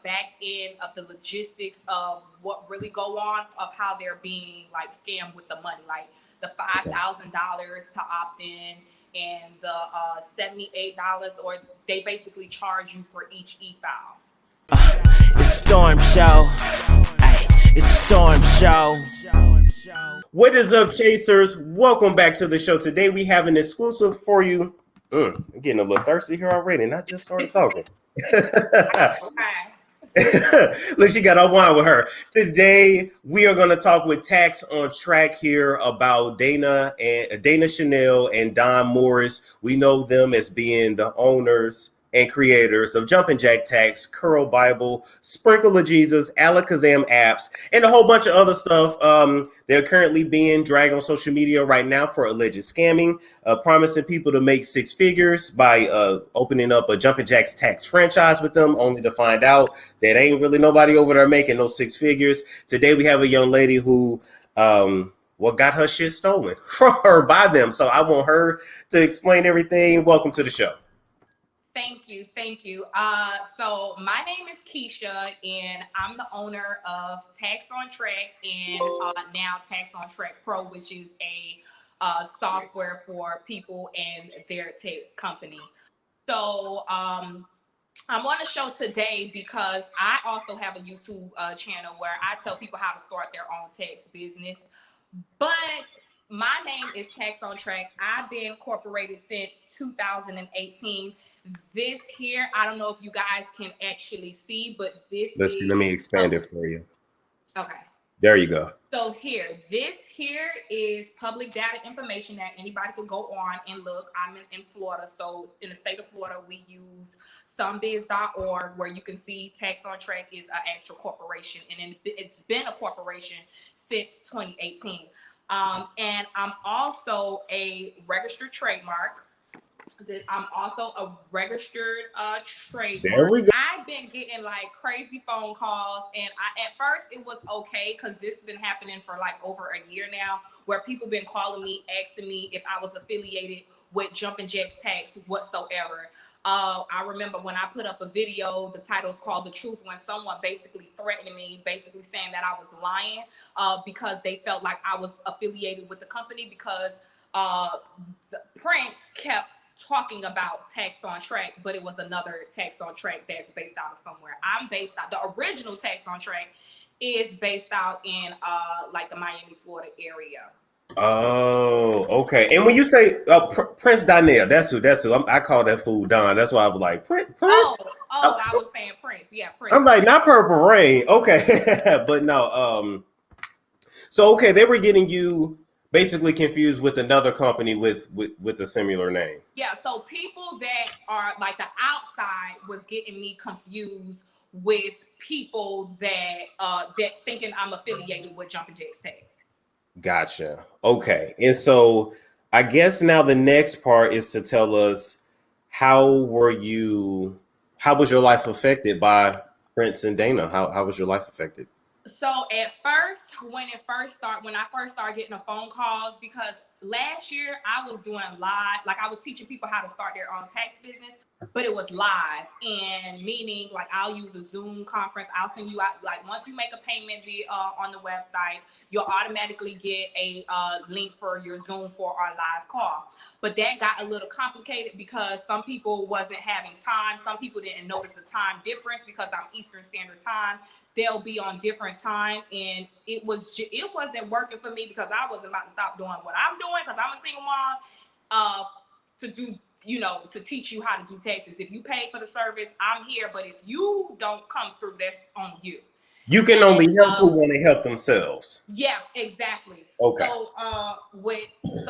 back end of the logistics of what really go on, of how they're being like scammed with the money, like the $5,000 to opt in and the $78, or they basically charge you for each e-file. It's a storm show. Ay, it's a storm show. What is up, Chasers? Welcome back to the show. Today we have an exclusive for you. I'm getting a little thirsty here already, and I just started talking. Look, she got a wine with her. Today we are going to talk with Tax on Track here about Dana Chanel and Don Morris. We know them as being the owners and creators of Jumpin' Jack Tax, Curl Bible, Sprinkle of Jesus, Alakazam apps, and a whole bunch of other stuff. They're currently being dragged on social media right now for alleged scamming, promising people to make six figures by opening up a Jumpin' Jack's Tax franchise with them, only to find out that ain't really nobody over there making those six figures. Today we have a young lady who got her shit stolen from her by them. So I want her to explain everything. Welcome to the show. Thank you. So my name is Keisha, and I'm the owner of Tax on Track and now Tax on Track Pro, which is a software for people and their tax company. So I'm on the show today because I also have a YouTube channel where I tell people how to start their own tax business. But my name is Tax on Track. I've been incorporated since 2018. This here, I don't know if you guys can actually see, but this let me expand it for you. Okay. There you go. So this here is public data information that anybody could go on and look. I'm in Florida. So in the state of Florida, we use somebiz.org, where you can see Tax on Track is an actual corporation. And it's been a corporation since 2018. And I'm also a registered trademark. I'm also a registered trademark. There we go. I've been getting like crazy phone calls, and at first it was okay because this has been happening for like over a year now, where people been calling me, asking me if I was affiliated with Jumpin' Jack's Tax whatsoever. I remember when I put up a video, the title's called The Truth, when someone basically threatened me, basically saying that I was lying because they felt like I was affiliated with the company because the Prince kept talking about Tax on Track, but it was another Tax on Track that's based out of somewhere. I'm based out, the original Tax on Track is based out in like the Miami, Florida area. Oh, okay. And when you say Prince Donnell, that's who. I call that fool Don. That's why I was like Prince. Oh, I was saying Prince. Yeah, Prince. I'm like, not Purple Rain. Okay, but no. So okay, they were getting you basically confused with another company with a similar name. Yeah, so people that are like the outside was getting me confused with people that thinking I'm affiliated with Jumpin' Jack's Tax. Gotcha. Okay. And so I guess now the next part is to tell us how was your life affected by Prince and Dana? How was your life affected? So at first, when I first started getting the phone calls, because last year I was doing live, like I was teaching people how to start their own tax business, but it was live, and meaning like I'll use a Zoom conference. I'll send you out, like once you make a payment via on the website, you'll automatically get a link for your Zoom for our live call. But that got a little complicated because some people wasn't having time. Some people didn't notice the time difference because I'm Eastern Standard Time. They'll be on different time, and it wasn't working for me because I wasn't about to stop doing what I'm doing because I'm a single mom to do, to teach you how to do taxes. If you pay for the service, I'm here, but if you don't come through, that's on you. You can only help who want to help themselves. Yeah, exactly. Okay. So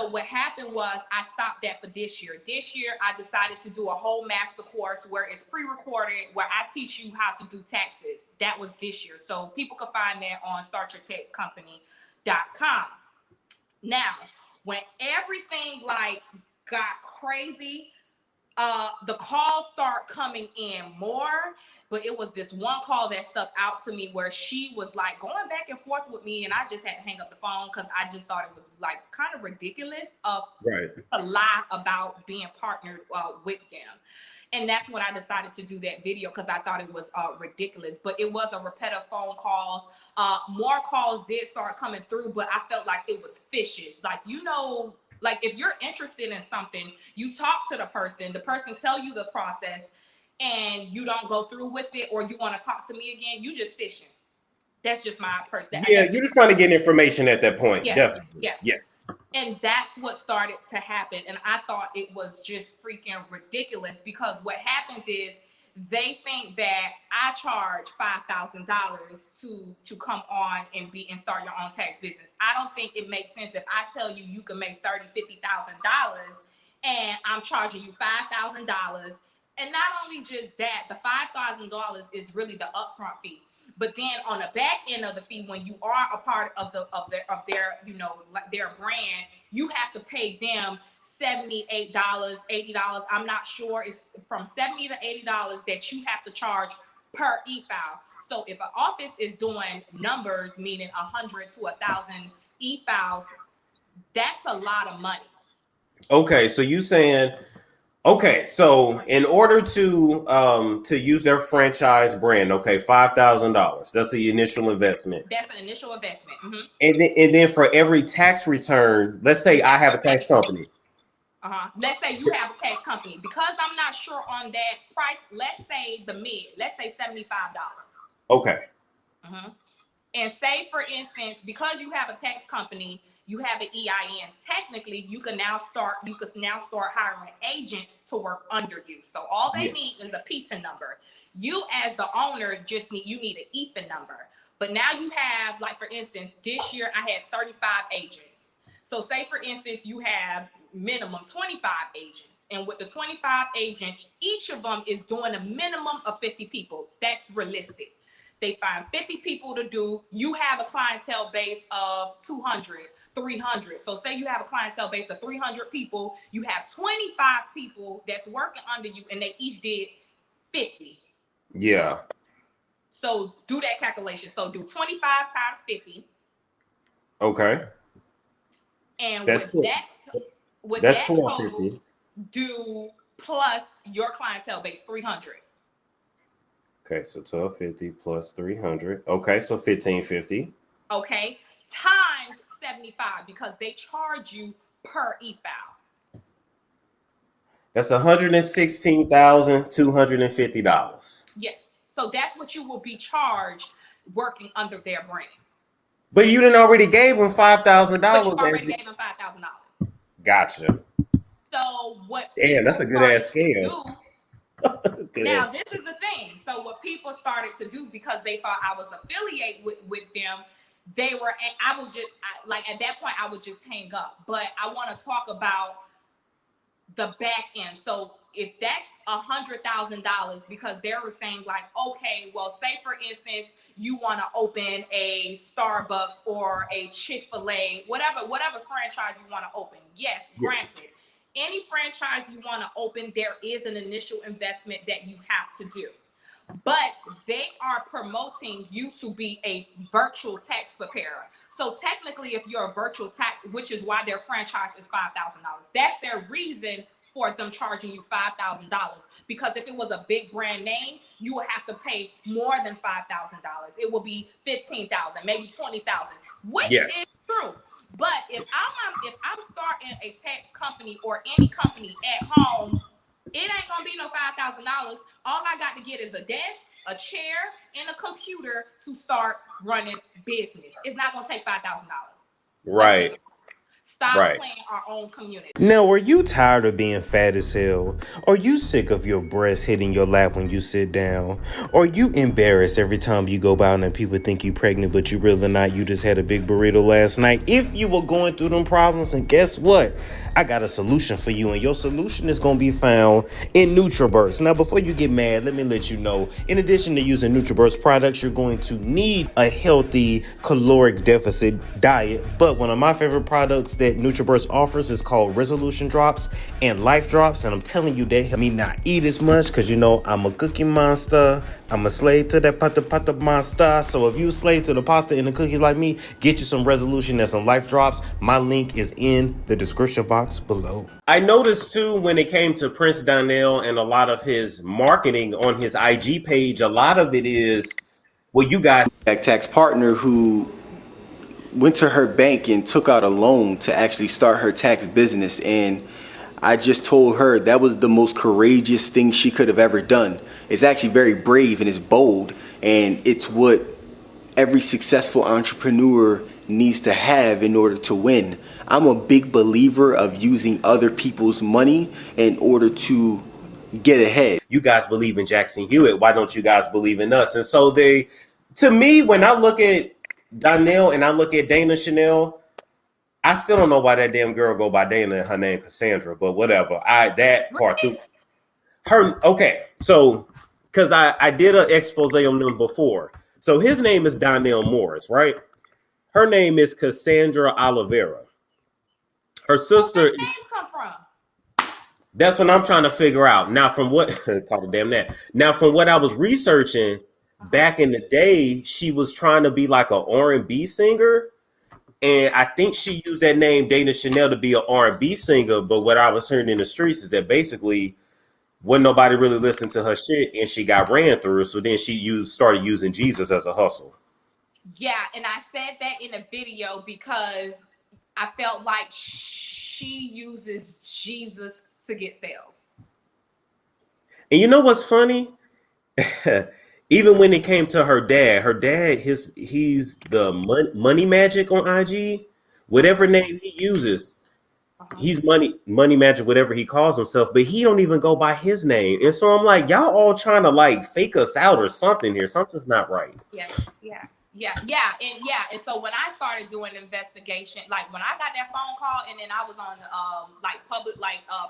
what happened was I stopped that for this year. This year, I decided to do a whole master course where it's pre-recorded, where I teach you how to do taxes. That was this year. So people can find that on startyourtaxcompany.com. Now, when everything got crazy, the calls start coming in more, but it was this one call that stuck out to me where she was like going back and forth with me, and I just had to hang up the phone because I just thought it was like kind of ridiculous to lie about being partnered with them. And that's when I decided to do that video because I thought it was ridiculous. But it was a repetitive phone calls. More calls did start coming through, but I felt like it was fishes. Like, you know, like if you're interested in something, you talk to the person tell you the process, and you don't go through with it, or you want to talk to me again, you just fishing. That's just my person. Yeah, you're just trying to get information at that point. Yeah, Definitely. yeah. Yes. And that's what started to happen. And I thought it was just freaking ridiculous because what happens is they think that I charge $5,000 to come on and start your own tax business. I don't think it makes sense if I tell you can make $30,000, $50,000 and I'm charging you $5,000. And not only just that, the $5,000 is really the upfront fee. But then on the back end of the fee, when you are a part of their you know, like their brand, you have to pay them $78, $80. I'm not sure. It's from $70 to $80 that you have to charge per e-file. So if an office is doing numbers, meaning 100 to 1,000 e-files, that's a lot of money. Okay, so you saying, okay, so in order to use their franchise brand, okay, $5,000. That's the initial investment. That's an initial investment. Mm-hmm. And then for every tax return, let's say I have a tax company. Let's say you have a tax company. Because I'm not sure on that price, let's say let's say $75. Okay. Mm-hmm. And say, for instance, because you have a tax company, you have an EIN. Technically, you can now start hiring agents to work under you. So all they need is a pizza number. You as the owner you need an EFIN number. But now you have, like, for instance, this year I had 35 agents. So say, for instance, you have minimum 25 agents. And with the 25 agents, each of them is doing a minimum of 50 people. That's realistic. They find 50 people to do. You have a clientele base of 200, 300. So say you have a clientele base of 300 people. You have 25 people that's working under you, and they each did 50. Yeah. So do that calculation. So do 25 times 50. Okay. And that's with that's that total, do plus your clientele base 300. Okay, so 1,250 plus 300. Okay, so 1,550. Okay, times 75 because they charge you per e-file. That's $116,250. Yes, so that's what you will be charged working under their brand. But you didn't already gave them $5,000. But you already gave them $5,000. Gotcha. So what? Damn, that's a good ass scale. Now, this is the thing. So what people started to do, because they thought I was affiliated with them, at that point, I would just hang up. But I want to talk about the back end. So if that's $100,000, because they were saying like, okay, well, say for instance, you want to open a Starbucks or a Chick-fil-A, whatever franchise you want to open. Yes, granted. Any franchise you want to open, there is an initial investment that you have to do. But they are promoting you to be a virtual tax preparer. So technically, if you're a virtual tax, which is why their franchise is $5,000, that's their reason for them charging you $5,000. Because if it was a big brand name, you would have to pay more than $5,000. It will be $15,000, maybe $20,000, which is true. But if I'm starting a tax company or any company at home, it ain't gonna be no $5,000. All I got to get is a desk, a chair, and a computer to start running business. It's not gonna take $5,000. Right. Stop playing our own community. Now, are you tired of being fat as hell? Are you sick of your breasts hitting your lap when you sit down? Or you embarrassed every time you go out and people think you pregnant, but you really not? You just had a big burrito last night. If you were going through them problems, and guess what? I got a solution for you, and your solution is going to be found in NUTRABURST. Now, before you get mad, let me let you know, in addition to using NUTRABURST products, you're going to need a healthy caloric deficit diet. But one of my favorite products that NUTRABURST offers is called Resolution Drops and Life Drops. And I'm telling you, they help me not eat as much because, you know, I'm a cookie monster. I'm a slave to that pata monster. So if you a slave to the pasta and the cookies like me, get you some Resolution and some Life Drops. My link is in the description box box below. I noticed too when it came to Prince Donnell and a lot of his marketing on his IG page, a lot of it is, well, you guys tax partner who went to her bank and took out a loan to actually start her tax business, and I just told her that was the most courageous thing she could have ever done. It's actually very brave and it's bold, and it's what every successful entrepreneur needs to have in order to win. I'm a big believer of using other people's money in order to get ahead. You guys believe in Jackson Hewitt. Why don't you guys believe in us? And so to me, when I look at Donnell and I look at Dana Chanel, I still don't know why that damn girl go by Dana and her name Cassandra, but whatever. Okay. So, because I did an expose on them before. So his name is Donnell Morris, right? Her name is Cassandra Oliveira. Her sister. Where did names come from? That's what I'm trying to figure out. Now, from what call it damn that. Now, from what I was researching, back in the day, she was trying to be like an R&B singer, and I think she used that name Dana Chanel to be an R&B singer. But what I was hearing in the streets is that basically, wasn't nobody really listened to her shit, and she got ran through. So then she started using Jesus as a hustle. Yeah, and I said that in a video because I felt like she uses Jesus to get sales. And you know what's funny? Even when it came to her dad, he's the money magic on IG. Whatever name he uses, he's money magic, whatever he calls himself, but he don't even go by his name. And so I'm like, y'all all trying to like fake us out or something here. Something's not right. And so when I started doing investigation, like when I got that phone call and then I was on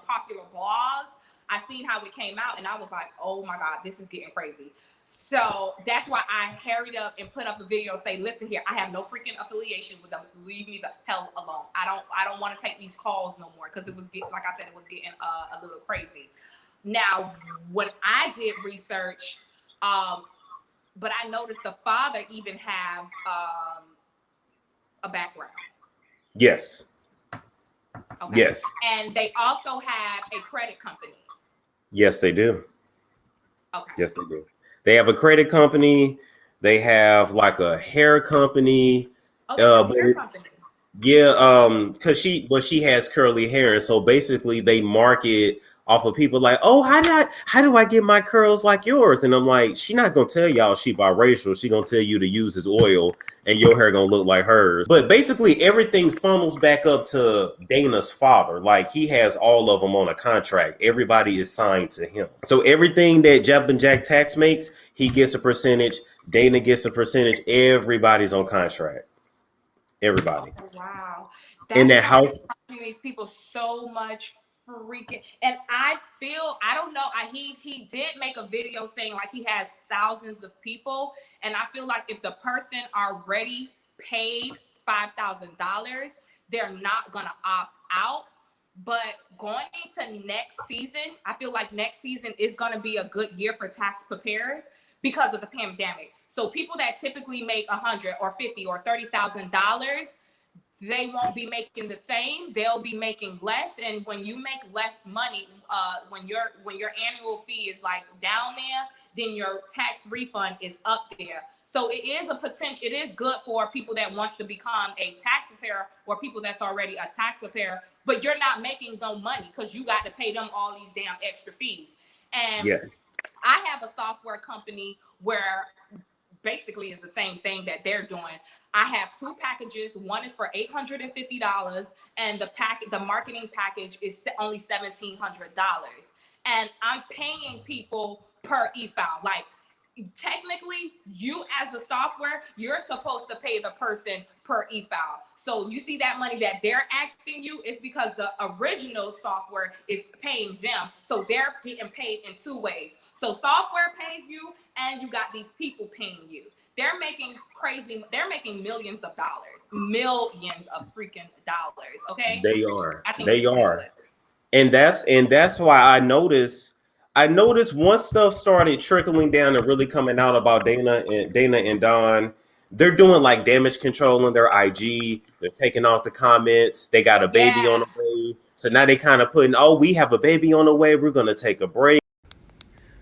popular blogs, I seen how it came out and I was like, oh my God, this is getting crazy. So that's why I hurried up and put up a video saying, listen here, I have no freaking affiliation with them. Leave me the hell alone. I don't want to take these calls no more because it was getting, like I said, it was getting a little crazy. Now, when I did research, but I noticed the father even have a background. Yes. Okay. Yes. And they also have a credit company. Yes, they do. Okay. Yes, they do. They have a credit company. They have like a hair company. Hair company. Yeah, because she has curly hair, and so basically they market off of people like, oh, how do I get my curls like yours? And I'm like, she not gonna tell y'all she biracial. She gonna tell you to use his oil, and your hair gonna look like hers. But basically, everything funnels back up to Dana's father. Like he has all of them on a contract. Everybody is signed to him. So everything that Jumpin' Jack Tax makes, he gets a percentage. Dana gets a percentage. Everybody's on contract. Everybody. Oh, wow. In that house, these people so much freaking, and I don't know. He did make a video saying like he has thousands of people, and I feel like if the person already paid $5,000, they're not gonna opt out. But going into next season, I feel like next season is gonna be a good year for tax preparers because of the pandemic. So people that typically make $100 or $50 or $30,000, they won't be making the same. They'll be making less. And when you make less money, when your annual fee is like down there, then your tax refund is up there. So it is a potential. It is good for people that wants to become a tax preparer or people that's already a tax preparer, but you're not making no money because you got to pay them all these damn extra fees. And yes. I have a software company where basically it's the same thing that they're doing. I have two packages. One is for $850, and the marketing package is only $1,700. And I'm paying people per e-file. Like technically, you as the software, you're supposed to pay the person per e-file. So you see that money that they're asking you is because the original software is paying them. So they're getting paid in two ways. So software pays you, and you got these people paying you. They're making millions of freaking dollars. Okay. They are. And that's why I noticed once stuff started trickling down and really coming out about Dana and Don, they're doing like damage control on their IG. They're taking off the comments. They got a baby on the way. So now they kind of putting, oh, we have a baby on the way. We're going to take a break.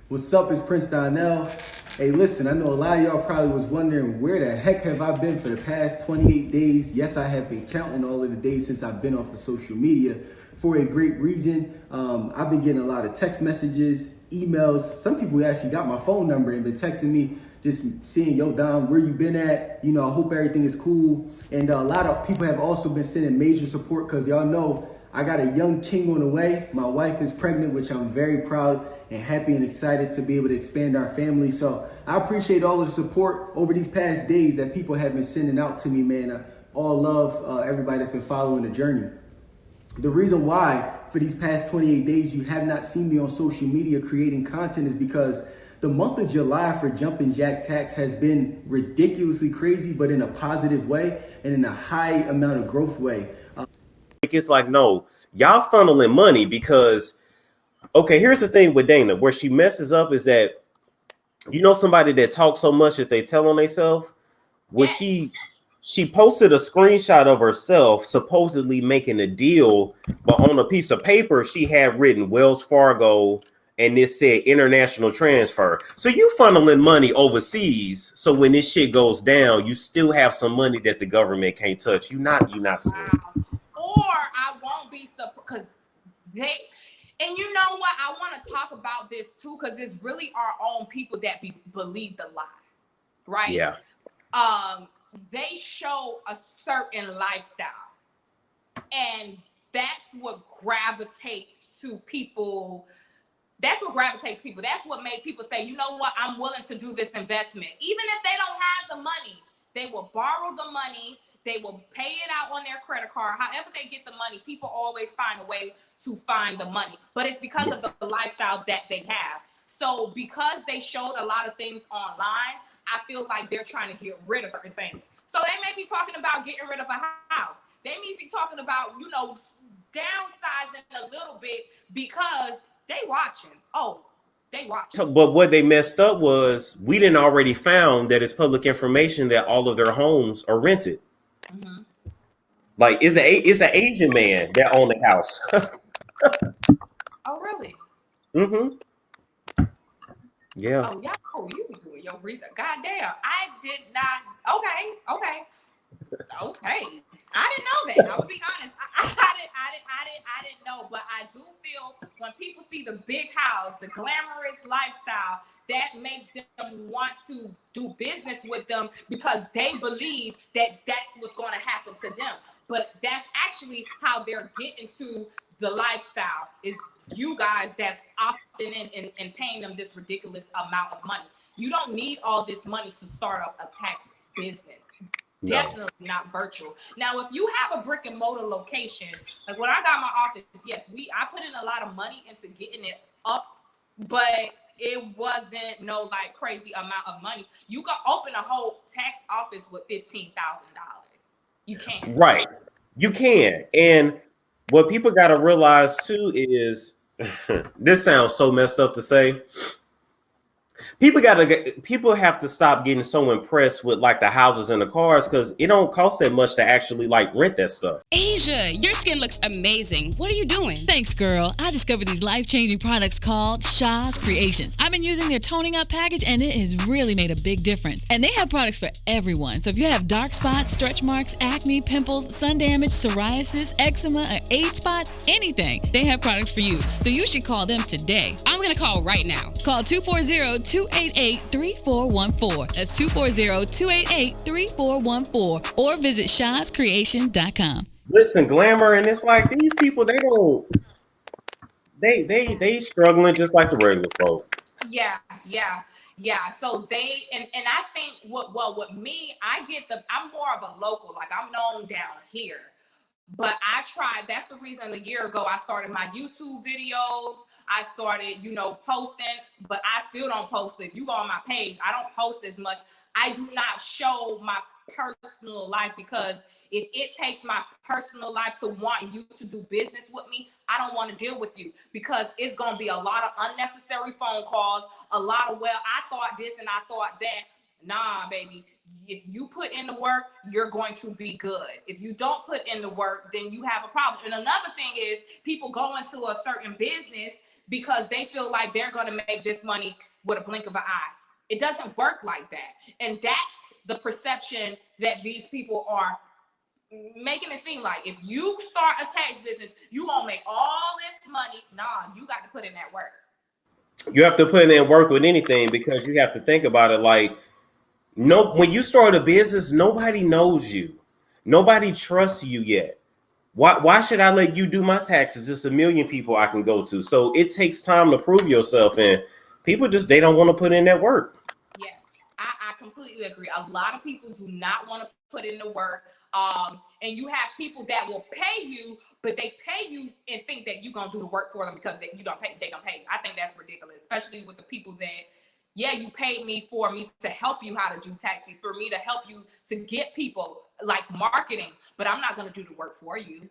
What's up, it's Prince Donnell. Hey, listen, I know a lot of y'all probably was wondering where the heck have I been for the past 28 days. Yes, I have been counting all of the days since I've been off of social media for a great reason. I've been getting a lot of text messages, emails. Some people actually got my phone number and been texting me, just seeing, yo, Dom, where you been at? You know, I hope everything is cool. And a lot of people have also been sending major support because y'all know I got a young king on the way. My wife is pregnant, which I'm very proud and happy and excited to be able to expand our family. So I appreciate all of the support over these past days that people have been sending out to me, man. All love everybody that's been following the journey. The reason why for these past 28 days you have not seen me on social media creating content is because the month of July for Jumpin' Jack Tax has been ridiculously crazy, but in a positive way and in a high amount of growth way. It's like, no, y'all funneling money because, okay, here's the thing with Dana, where she messes up is that, you know, somebody that talks so much that they tell on themselves. When she posted a screenshot of herself supposedly making a deal, but on a piece of paper she had written Wells Fargo and this said international transfer. So you funneling money overseas, so when this shit goes down, you still have some money that the government can't touch. You're not slick. Or I won't be because they, and you know what? I want to talk about this too because it's really our own people that believe the lie, right? Yeah. They show a certain lifestyle, and that's what gravitates to people. That's what gravitates people. That's what made people say, you know what? I'm willing to do this investment, even if they don't have the money. They will borrow the money. They will pay it out on their credit card. However they get the money, people always find a way to find the money. But it's because of the lifestyle that they have. So because they showed a lot of things online, I feel like they're trying to get rid of certain things. So they may be talking about getting rid of a house. They may be talking about, you know, downsizing a little bit because they watching. Oh, they watching. But what they messed up was we didn't already found that it's public information that all of their homes are rented. Mm-hmm. Like it's an Asian man that owned the house. Oh, really? Mm-hmm. Yeah. Oh, yeah. Oh, you be doing your research. Goddamn. I did not. Okay. I didn't know that. I would be honest. I didn't know. But I do feel when people see the big house, the glamorous lifestyle, that makes them want to do business with them because they believe that that's what's going to happen to them. But that's actually how they're getting to the lifestyle, is you guys that's opting in and paying them this ridiculous amount of money. You don't need all this money to start up a tax business. No. Definitely not virtual. Now, if you have a brick and mortar location, like when I got my office, yes, I put in a lot of money into getting it up, but it wasn't no like crazy amount of money. You can open a whole tax office with $15,000. You can. Right. You can. And what people got to realize too is, this sounds so messed up to say. People have to stop getting so impressed with like the houses and the cars because it don't cost that much to actually like rent that stuff. Asia, your skin looks amazing. What are you doing? Thanks, girl. I discovered these life-changing products called SOS Creations. I've been using their toning up package and it has really made a big difference. And they have products for everyone. So if you have dark spots, stretch marks, acne, pimples, sun damage, psoriasis, eczema, or age spots, anything, they have products for you. So you should call them today. I'm going to call right now. Call 240-288-3414. That's 240-288-3414. Or visit SOSCreation.com. Glitz and glamour, and it's like these people, they struggling just like the regular folk. Yeah. So they and I think with me, I'm more of a local, like I'm known down here. But I tried, that's the reason a year ago I started my YouTube videos. I started, posting, but I still don't post. If you go on my page, I don't post as much. I do not show my personal life because if it takes my personal life to want you to do business with me, I don't want to deal with you because it's going to be a lot of unnecessary phone calls, a lot of, well, I thought this and I thought that. Nah, baby. If you put in the work, you're going to be good. If you don't put in the work, then you have a problem. And another thing is people go into a certain business because they feel like they're going to make this money with a blink of an eye. It doesn't work like that. And that's the perception that these people are making it seem like. If you start a tax business, you gonna make all this money. Nah, you got to put in that work. You have to put in work with anything, because you have to think about it like, no, when you start a business, nobody knows you. Nobody trusts you yet. Why should I let you do my taxes? There's a million people I can go to. So it takes time to prove yourself, and people just, they don't want to put in that work. Yeah, I completely agree. A lot of people do not want to put in the work. And you have people that will pay you, but they pay you and think that you're gonna do the work for them because you don't pay, they don't pay you. I think that's ridiculous, especially with the people that, yeah, you paid me for me to help you how to do taxes, for me to help you to get people like marketing, but I'm not gonna do the work for you.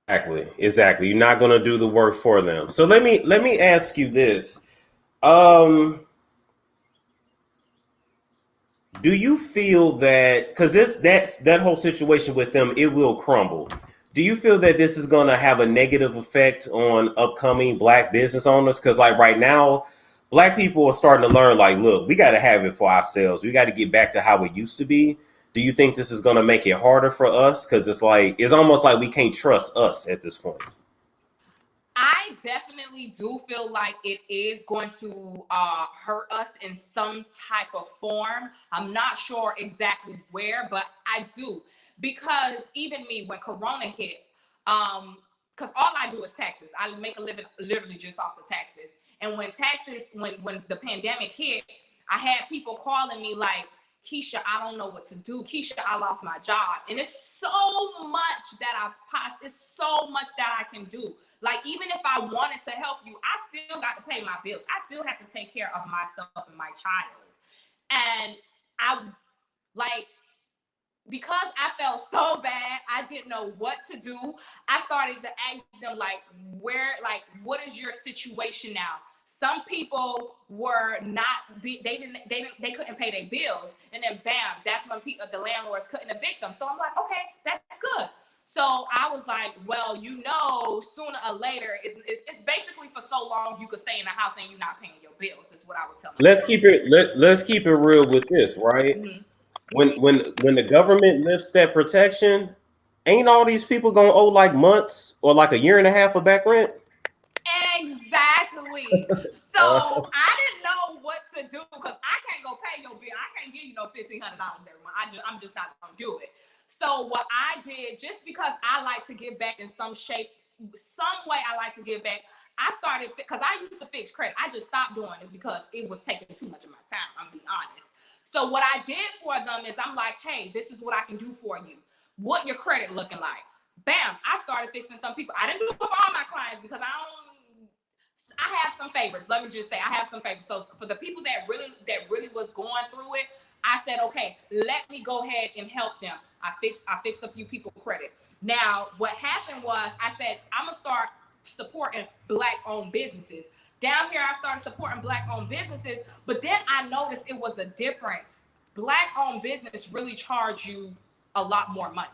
Exactly. You're not gonna do the work for them. So let me ask you this. Do you feel that, because that whole situation with them, it will crumble? Do you feel that this is going to have a negative effect on upcoming Black business owners? Because like right now, Black people are starting to learn, like, look, we got to have it for ourselves. We got to get back to how it used to be. Do you think this is going to make it harder for us? Because it's almost like we can't trust us at this point. I definitely do feel like it is going to hurt us in some type of form. I'm not sure exactly where, but I do. Because even me, when Corona hit, because all I do is taxes. I make a living literally just off the taxes. And when the pandemic hit, I had people calling me like, Keisha, I don't know what to do. Keisha, I lost my job. And it's so much that it's so much that I can do. Like, even if I wanted to help you, I still got to pay my bills. I still have to take care of myself and my child. And because I felt so bad, I didn't know what to do. I started to ask them, what is your situation now? Some people were they couldn't pay their bills. And then bam, that's when the landlords couldn't evict them. So I'm like, okay, that's good. So I was like, well, sooner or later, it's basically for so long you could stay in the house and you're not paying your bills, is what I would tell them. Let's keep it real with this, right? Mm-hmm. When the government lifts that protection, ain't all these people gonna owe like months or like a year and a half of back rent? Exactly. So I didn't know what to do because I can't go pay your bill. I can't give you no $1,500 every month. I'm just not gonna do it. So what I did, just because I like to give back in some shape, some way I like to give back, I started, because I used to fix credit. I just stopped doing it because it was taking too much of my time, I'm being honest. So what I did for them is I'm like, hey, this is what I can do for you. What your credit looking like? Bam, I started fixing some people. I didn't do it for all my clients because I have some favors. Let me just say, I have some favors. So for the people that really was going through it, I said, okay, let me go ahead and help them. I fixed a few people credit. Now, what happened was I said, I'm gonna start supporting Black-owned businesses. Down here, I started supporting Black-owned businesses, but then I noticed it was a difference. Black-owned business really charge you a lot more money.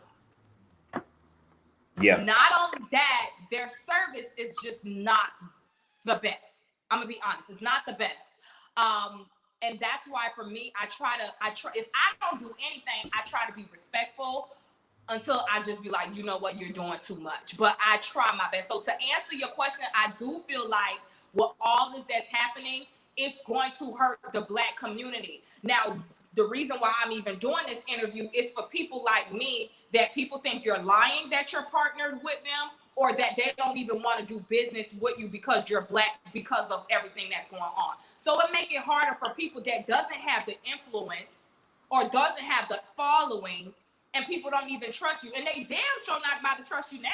Yeah. Not only that, their service is just not the best. I'm gonna be honest, it's not the best. And that's why for me, I try if I don't do anything, I try to be respectful until I just be like, you know what, you're doing too much. But I try my best. So to answer your question, I do feel like with all this that's happening, it's going to hurt the Black community. Now, the reason why I'm even doing this interview is for people like me that people think you're lying that you're partnered with them, or that they don't even want to do business with you because you're Black, because of everything that's going on. So it makes it harder for people that doesn't have the influence or doesn't have the following, and people don't even trust you. And they damn sure not about to trust you now.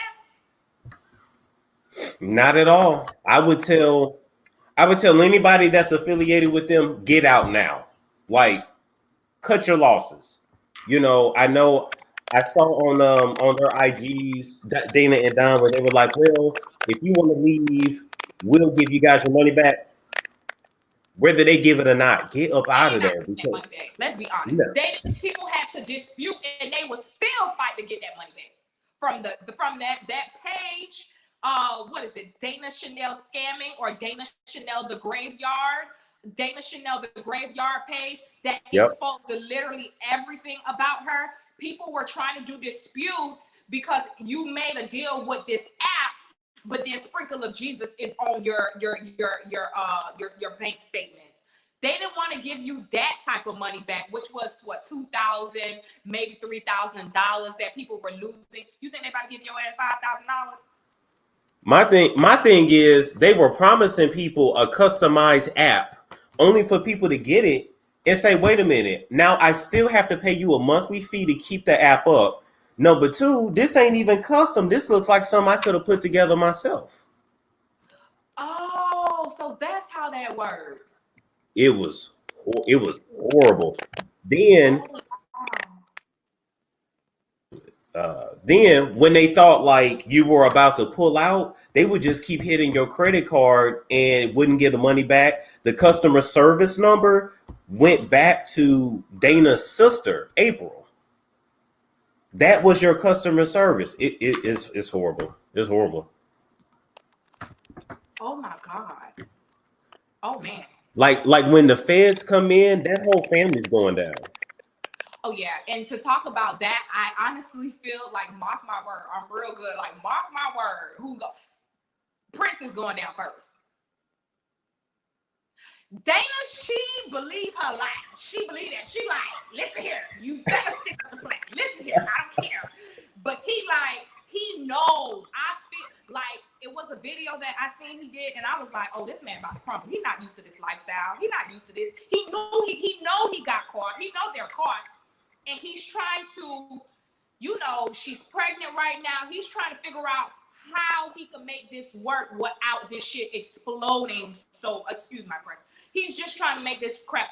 Not at all. I would tell anybody that's affiliated with them, get out now. Like, cut your losses. I know I saw on their IGs, Dana and Don, where they were like, well, if you want to leave, we'll give you guys your money back. Whether they give it or not, get up out of there. That money back. Let's be honest. No. People had to dispute, and they would still fight to get that money back from that page. What is it? Dana Chanel scamming, or Dana Chanel the graveyard? Dana Chanel the graveyard page that exposed literally everything about her. People were trying to do disputes because you made a deal with this app, but then sprinkle of Jesus is on your bank statements. They didn't want to give you that type of money back, which was what, $2,000, maybe $3,000 that people were losing. You think they about to give your ass $5,000? My thing is, they were promising people a customized app only for people to get it and say, wait a minute, now I still have to pay you a monthly fee to keep the app up. Number two, this ain't even custom. This looks like something I could have put together myself. Oh, so that's how that works. It was horrible. Then when they thought like you were about to pull out, they would just keep hitting your credit card and wouldn't get the money back. The customer service number went back to Dana's sister, April. That was your customer service. It's horrible. It's horrible. Oh my God. Oh man. Like when the feds come in, that whole family's going down. Oh yeah, and to talk about that, I honestly feel like, mark my word, I'm real good. Like, mark my word, Prince is going down first. Dana, she believed her lie. She believed that. She like, listen here, you better stick to the plan. Listen here, I don't care. But he knows. I feel like it was a video that I seen he did, and I was like, oh, this man about to crumble. He's not used to this lifestyle. He's not used to this. He know he got caught. He know they're caught. And he's trying to, she's pregnant right now. He's trying to figure out how he can make this work without this shit exploding. So, excuse my friend. He's just trying to make this crap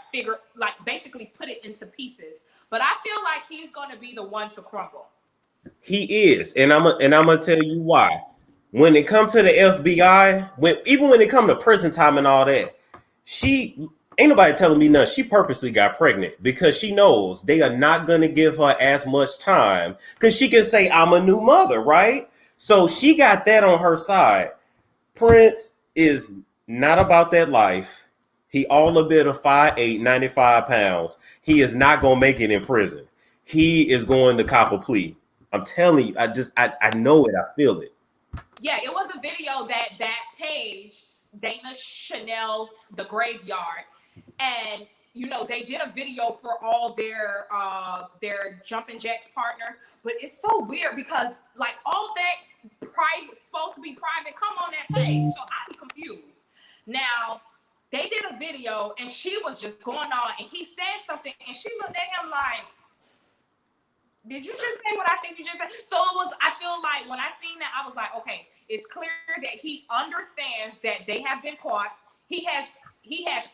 basically put it into pieces. But I feel like he's going to be the one to crumble. He is. And I'm going to tell you why. When it comes to the FBI, even when it comes to prison time and all that, ain't nobody telling me nothing. She purposely got pregnant because she knows they are not going to give her as much time because she can say, I'm a new mother, right? So she got that on her side. Prince is not about that life. He all a bit of 5'8", 95 pounds. He is not going to make it in prison. He is going to cop a plea. I'm telling you, I know it. I feel it. Yeah, it was a video that page, Dana Chanel's The Graveyard, and they did a video for all their jumping jacks partners, but it's so weird because like all that private supposed to be private come on that page, so I'm confused. Now they did a video and she was just going on, and he said something, and she looked at him like, did you just say what I think you just said? So I feel like when I seen that, I was like, okay, it's clear that he understands that they have been caught. He has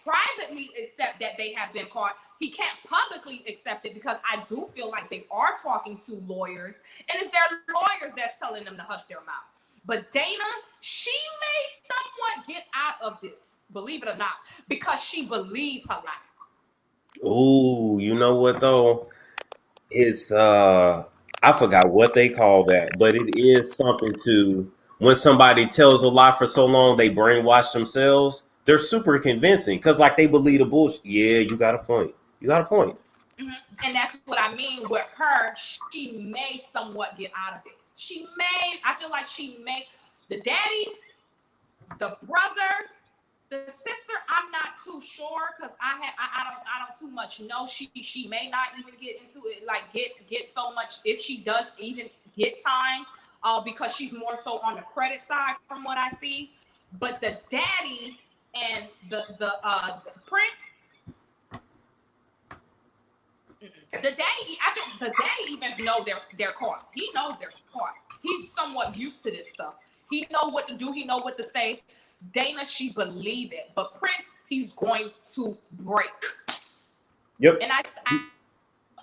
privately accepted that they have been caught. He can't publicly accept it because I do feel like they are talking to lawyers, and it's their lawyers that's telling them to hush their mouth. But Dana, she may somewhat get out of this, believe it or not, because she believed her lie. Oh, you know what though? It's I forgot what they call that, but it is something to when somebody tells a lie for so long they brainwash themselves. They're super convincing because like they believe the bullshit. Yeah, you got a point. Mm-hmm. And that's what I mean with her. She may somewhat get out of it. I feel like she may. The daddy, the brother, the sister, I'm not too sure because I don't too much know. She may not even get into it, like get so much if she does even get time, because she's more so on the credit side from what I see. But the daddy and the Prince, the daddy, I think the daddy even know they're caught. He knows they're caught. He's somewhat used to this stuff. He know what to do. He know what to say. Dana, she believe it, but Prince, he's going to break. Yep. And I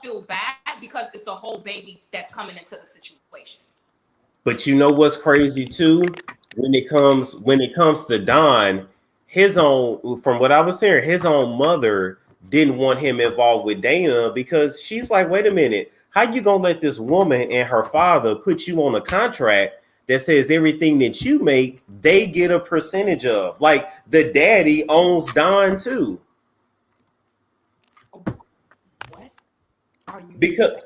feel bad because it's a whole baby that's coming into the situation. But you know what's crazy too? When it comes to Don, his own, from what I was hearing, his own mother didn't want him involved with Dana because she's like, wait a minute, how you gonna let this woman and her father put you on a contract that says everything that you make, they get a percentage of? Like the daddy owns Don too. What are you? Because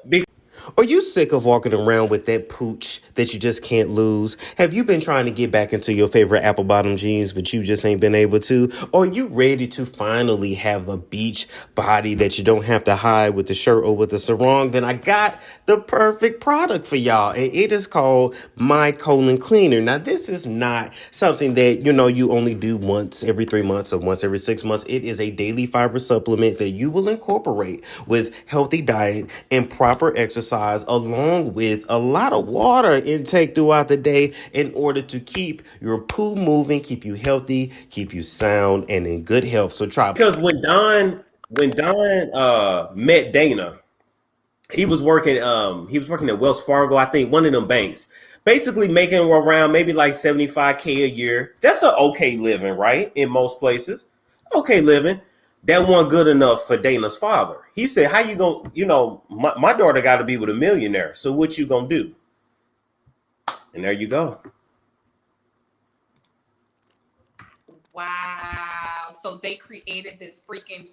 Are you sick of walking around with that pooch that you just can't lose? Have you been trying to get back into your favorite apple bottom jeans, but you just ain't been able to? Or are you ready to finally have a beach body that you don't have to hide with the shirt or with the sarong? Then I got the perfect product for y'all, and it is called My Colon Cleaner. Now, this is not something that, you only do once every 3 months or once every 6 months. It is a daily fiber supplement that you will incorporate with healthy diet and proper exercise, along with a lot of water intake throughout the day in order to keep your poo moving, keep you healthy, keep you sound and in good health. So try. because when Don met Dana, he was working at Wells Fargo, I think one of them banks, basically making around maybe like 75K a year. That's an okay living, right? In most places. Okay living. That wasn't good enough for Dana's father. He said, how you gonna, my daughter got to be with a millionaire. So what you gonna do? And there you go. Wow. So they created this freaking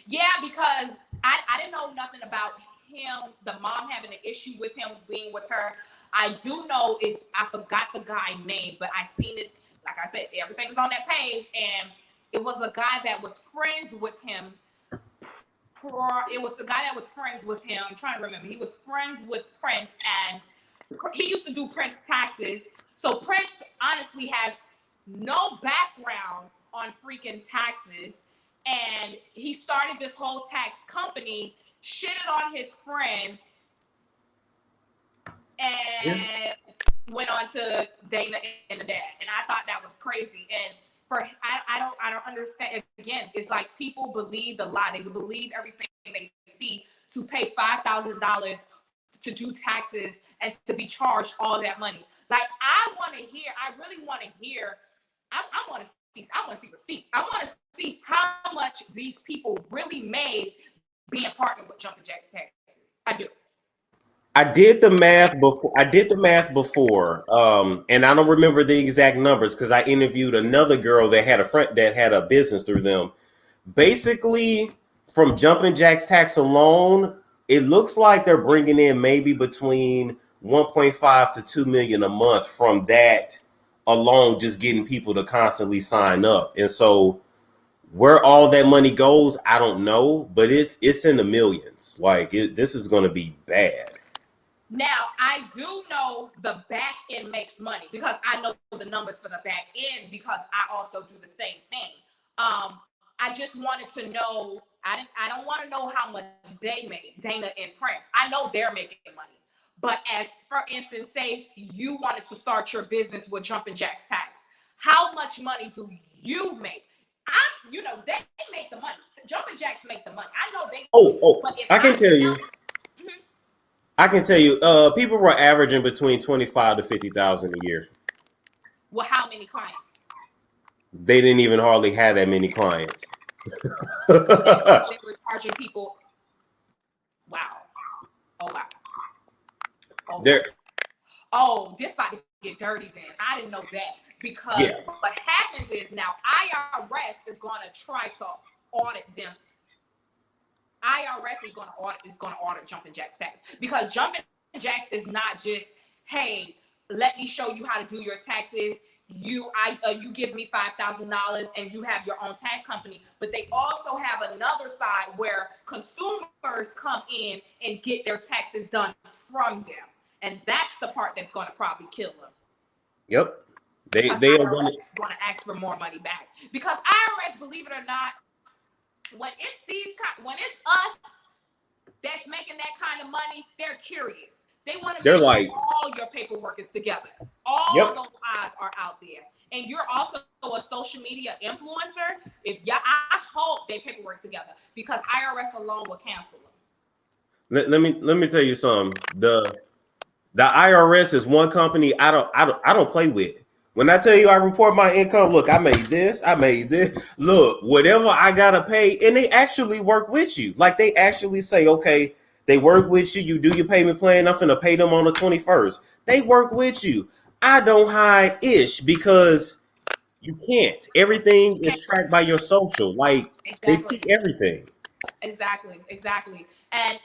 yeah, because I didn't know nothing about him, the mom having an issue with him being with her. I do know I forgot the guy name, but I seen it, like I said, everything's on that page, and it was a guy that was friends with him. It was a guy that was friends with him. I'm trying to remember. He was friends with Prince, and he used to do Prince taxes. So Prince honestly has no background on freaking taxes, and he started this whole tax company, shitted on his friend, and went on to Dana and the dad. And I thought that was crazy. And I don't understand. Again, it's like people believe the lie. They believe everything they see to pay $5,000 to do taxes and to be charged all that money. Like, I really want to hear. I want to see receipts. I want to see how much these people really made being partnered with Jumpin' Jack's Taxes. I do. I did the math before, and I don't remember the exact numbers because I interviewed another girl that had a friend that had a business through them. Basically, from Jumpin' Jack's Tax alone, it looks like they're bringing in maybe between 1.5 to 2 million a month from that alone, just getting people to constantly sign up. And so, where all that money goes, I don't know, but it's in the millions. Like this is going to be bad. Now, I do know the back end makes money because I know the numbers for the back end because I also do the same thing. I just wanted to know, I don't want to know how much they made, Dana and Prince. I know they're making money. But as for instance, say you wanted to start your business with Jumpin' Jack's Tax, how much money do you make? They make the money. Jumpin' Jacks make the money. I know they. But I can tell you. I can tell you, people were averaging between 25 to 50,000 a year. Well, how many clients? They didn't even hardly have that many clients. They were charging people. Wow. Oh wow. This about to get dirty then. I didn't know that because what happens is now IRS is going to try to audit them. IRS is going to audit Jumpin' Jack's Tax because Jumpin' Jack's is not just, hey, let me show you how to do your taxes. You give me $5,000 and you have your own tax company, but they also have another side where consumers come in and get their taxes done from them, and that's the part that's going to probably kill them. Yep, they are going to ask for more money back because IRS, believe it or not, when it's us that's making that kind of money, they're curious. They want to make sure all your paperwork is together. All those eyes are out there. And you're also a social media influencer. I hope they paperwork together because IRS alone will cancel them. Let me tell you something. The IRS is one company I don't play with. When I tell you I report my income, look, I made this, I made this. Look, whatever I gotta pay, and they actually work with you. Like they actually say, okay, they work with you. You do your payment plan. I'm finna pay them on the 21st. They work with you. I don't hide ish because you can't. Everything is tracked by your social. Like they Exactly. see everything. Exactly. And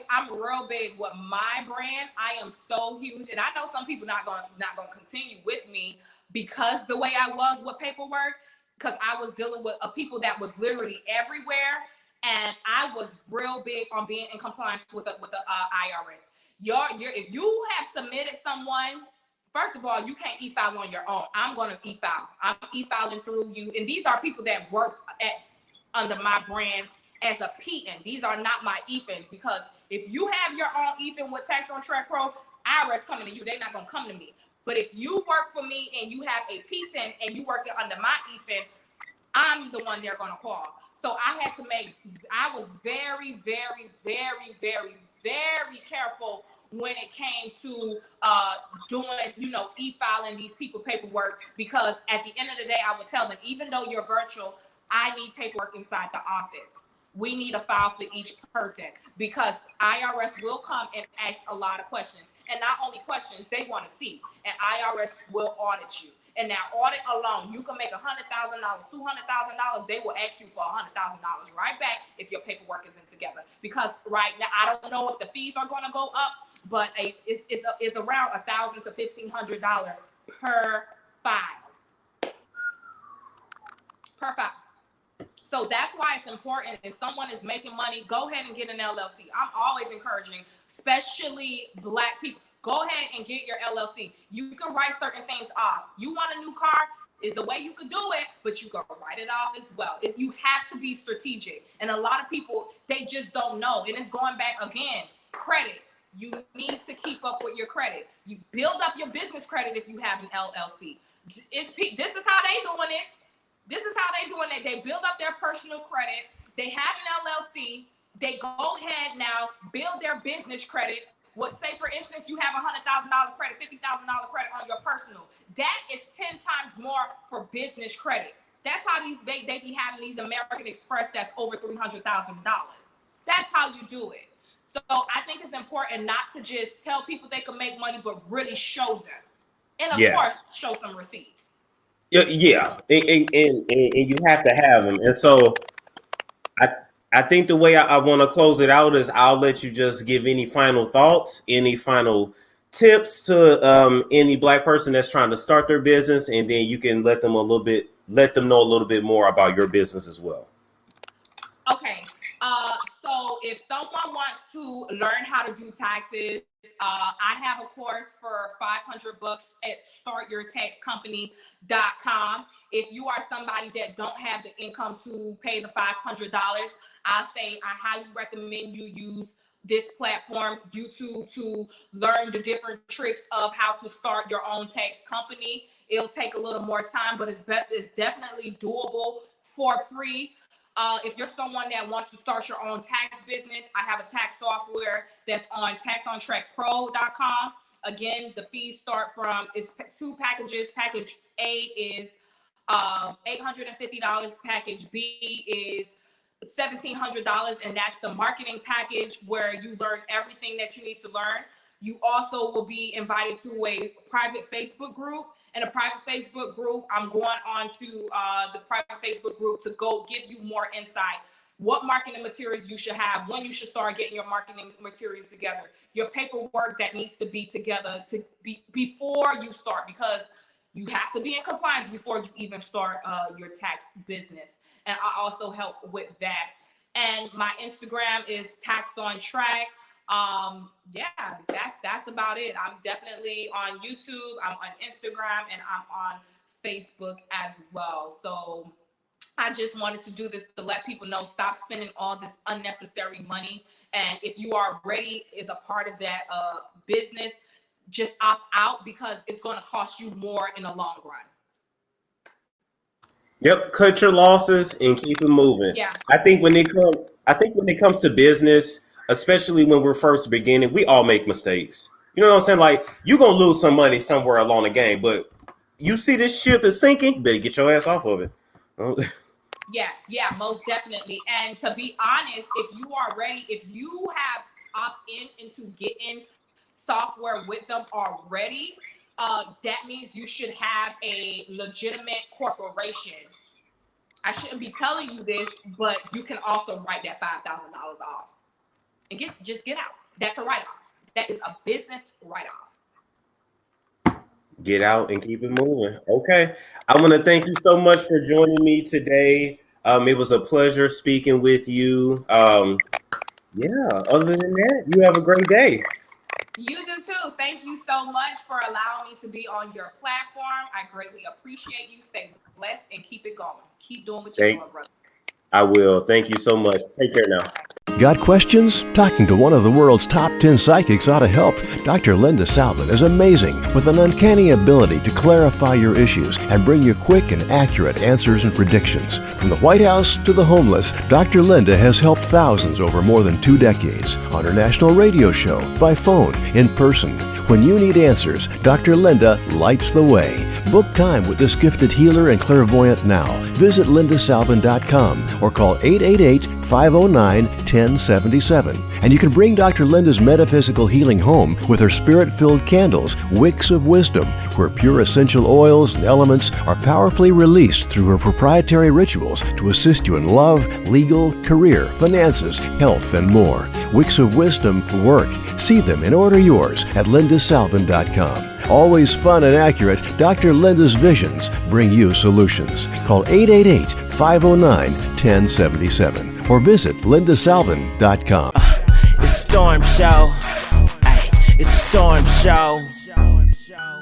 I'm real big with my brand. I am so huge, and I know some people not gonna continue with me because the way I was with paperwork, because I was dealing with people that was literally everywhere, and I was real big on being in compliance with the IRS. If you have submitted someone. First of all, you can't e-file on your own. I'm going to e-file. I'm e-filing through you, and these are people that works under my brand as a PIN. These are not my EFINs, because if you have your own EFIN with Tax on Track Pro, IRS coming to you. They're not going to come to me. But if you work for me and you have a PIN and you working under my EFIN, I'm the one they're going to call. So I was very, very, very, very, very careful when it came to doing, e-filing these people paperwork, because at the end of the day, I would tell them, even though you're virtual, I need paperwork inside the office. We need a file for each person, because IRS will come and ask a lot of questions. And not only questions, they want to see. And IRS will audit you. And that audit alone, you can make $100,000, $200,000. They will ask you for $100,000 right back if your paperwork isn't together. Because right now, I don't know if the fees are going to go up, but it's around $1,000 to $1,500 per file. Per file. So that's why it's important. If someone is making money, go ahead and get an LLC. I'm always encouraging, especially Black people, go ahead and get your LLC. You can write certain things off. You want a new car, is the way you can do it, but you can write it off as well. You have to be strategic. And a lot of people, they just don't know. And it's going back again, credit. You need to keep up with your credit. You build up your business credit if you have an LLC. This is how they doing it. This is how they doing it. They build up their personal credit. They have an LLC. They go ahead now, build their business credit. Say, for instance, you have $100,000 credit, $50,000 credit on your personal. That is 10 times more for business credit. That's how they be having these American Express that's over $300,000. That's how you do it. So I think it's important not to just tell people they can make money, but really show them. And of course, show some receipts. Yeah. And you have to have them. And so I think the way I want to close it out is I'll let you just give any final thoughts, any final tips to any Black person that's trying to start their business, and then you can let them know a little bit more about your business as well. Okay. So if someone wants to learn how to do taxes, I have a course for $500 at startyourtaxcompany.com. If you are somebody that don't have the income to pay the $500, I highly recommend you use this platform, YouTube, to learn the different tricks of how to start your own tax company. It'll take a little more time, but it's definitely doable for free. If you're someone that wants to start your own tax business, I have a tax software that's on taxontrackpro.com. Again, the fees start from, it's 2 packages. Package A is $850. Package B is $1,700, and that's the marketing package where you learn everything that you need to learn. You also will be invited to a private Facebook group. In a private Facebook group, I'm going on to the private Facebook group to go give you more insight. What marketing materials you should have, when you should start getting your marketing materials together, your paperwork that needs to be together before you start, because you have to be in compliance before you even start your tax business. And I also help with that. And my Instagram is Tax on Track. That's about it. I'm definitely on YouTube, I'm on Instagram, and I'm on Facebook as well. So I just wanted to do this to let people know, stop spending all this unnecessary money. And if you are ready as a part of that business, just opt out, because it's going to cost you more in the long run. Yep, cut your losses and keep it moving. Yeah. I think when it comes to business, especially when we're first beginning, we all make mistakes. You know what I'm saying? Like, you're gonna lose some money somewhere along the game, but you see this ship is sinking, you better get your ass off of it. Yeah, most definitely. And to be honest, if you are ready, if you have opt-in into getting software with them already, that means you should have a legitimate corporation. I shouldn't be telling you this, but you can also write that $5,000 off and just get out. That's a write-off. That is a business write-off. Get out and keep it moving. Okay. I want to thank you so much for joining me today. It was a pleasure speaking with you. Yeah, other than that, you have a great day. You do too. Thank you so much for allowing me to be on your platform. I greatly appreciate you. Stay blessed and keep it going. Keep doing what you're doing, brother. I will. Thank you so much. Take care now. Got questions? Talking to one of the world's top 10 psychics ought to help. Dr. Linda Salvin is amazing with an uncanny ability to clarify your issues and bring you quick and accurate answers and predictions. From the White House to the homeless, Dr. Linda has helped thousands over more than 2 decades on her national radio show, by phone, in person. When you need answers, Dr. Linda lights the way. Book time with this gifted healer and clairvoyant now. Visit lindasalvin.com or call 888-509-1077. And you can bring Dr. Linda's metaphysical healing home with her spirit-filled candles, Wicks of Wisdom, where pure essential oils and elements are powerfully released through her proprietary rituals to assist you in love, legal, career, finances, health, and more. Wicks of Wisdom work. See them and order yours at lindasalvin.com. Always fun and accurate, Dr. Linda's visions bring you solutions. Call 888-509-1077 or visit lindasalvin.com. It's Storm Show. Ay, it's Storm Show.